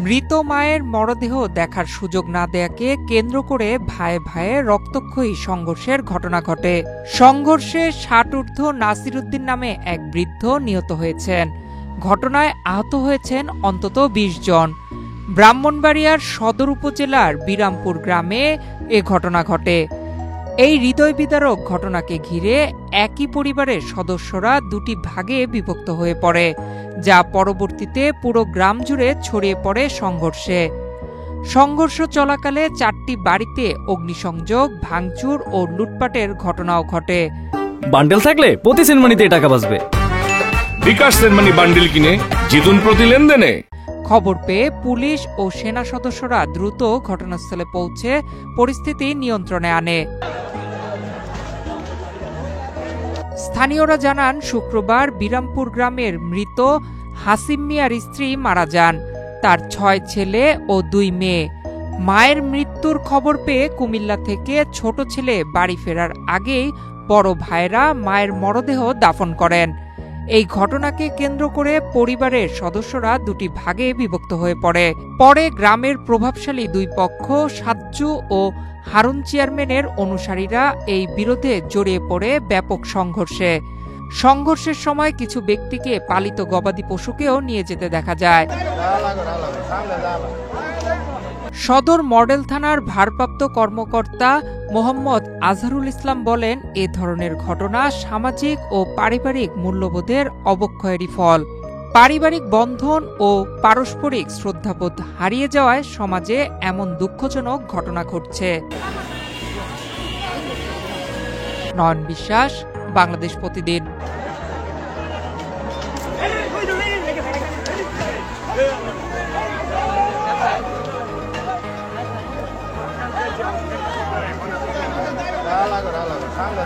মৃত মায়ের মরদেহ দেখার সুযোগ না দেয়াকে কেন্দ্র করে ভাইয়ে ভাইয়ে রক্তক্ষয়ী সংঘর্ষের ঘটনা ঘটে। সংঘর্ষে ৬০ ঊর্ধ্ব নাসির উদ্দিন নামে এক বৃদ্ধ নিহত হয়েছেন। ঘটনায় আহত হয়েছেন অন্তত ২০ জন। ব্রাহ্মণবাড়িয়ার সদর উপজেলার বিরামপুর গ্রামে এ ঘটনা ঘটে। এই হৃদয় বিদারক ঘটনাকে ঘিরে একই পরিবারের সদস্যরা দুটি ভাগে বিভক্ত হয়ে পড়ে, যা পরবর্তীতে পুরো গ্রাম জুড়ে ছড়িয়ে পড়ে সংঘর্ষে। সংঘর্ষ চলাকালে ৪টি বাড়িতে অগ্নিসংযোগ, ভাঙচুর ও লুটপাটের ঘটনাও ঘটে। বান্ডেল থাকলে প্রতি সেনমানিতে টাকা বাঁচবে। বিকাশ সেনমানি বান্ডেল কিনে জিতুন প্রতি লেনদেনে। খবর পেয়ে পুলিশ ও সেনা সদস্যরা দ্রুত ঘটনাস্থলে পৌঁছে পরিস্থিতি নিয়ন্ত্রণে আনে। স্থানীয়রা জানান, শুক্রবার বিরামপুর গ্রামের মৃত হাসিম মিয়ার স্ত্রী মারা যান। তার ৬ ছেলে ও ২ মেয়ে। মায়ের মৃত্যুর খবর পেয়ে কুমিল্লা থেকে ছোট ছেলে বাড়ি ফেরার আগেই বড় ভাইরা মায়ের মরদেহ দাফন করেন। এই ঘটনাকে কেন্দ্র করে পরিবারের সদস্যরা দুটি ভাগে বিভক্ত হয়ে পড়ে। পরে গ্রামের প্রভাবশালী দুই পক্ষ সাজ্জু ও হারুন চেয়ারম্যানের অনুসারীরা এই বিরোধে জড়িয়ে পড়ে ব্যাপক সংঘর্ষে। সংঘর্ষের সময় কিছু ব্যক্তিকে পালিত গবাদি পশুকেও নিয়ে যেতে দেখা যায়। সদর মডেল থানার ভারপ্রাপ্ত কর্মকর্তা মোহাম্মদ আজহারুল ইসলাম বলেন, এ ধরনের ঘটনা সামাজিক ও পারিবারিক মূল্যবোধের অবক্ষয়েরই ফল। পারিবারিক বন্ধন ও পারস্পরিক শ্রদ্ধাবোধ হারিয়ে যাওয়ায় সমাজে এমন দুঃখজনক ঘটনা ঘটছে। নয়ন বিশ্বাস, বাংলাদেশ প্রতিদিন। সামনে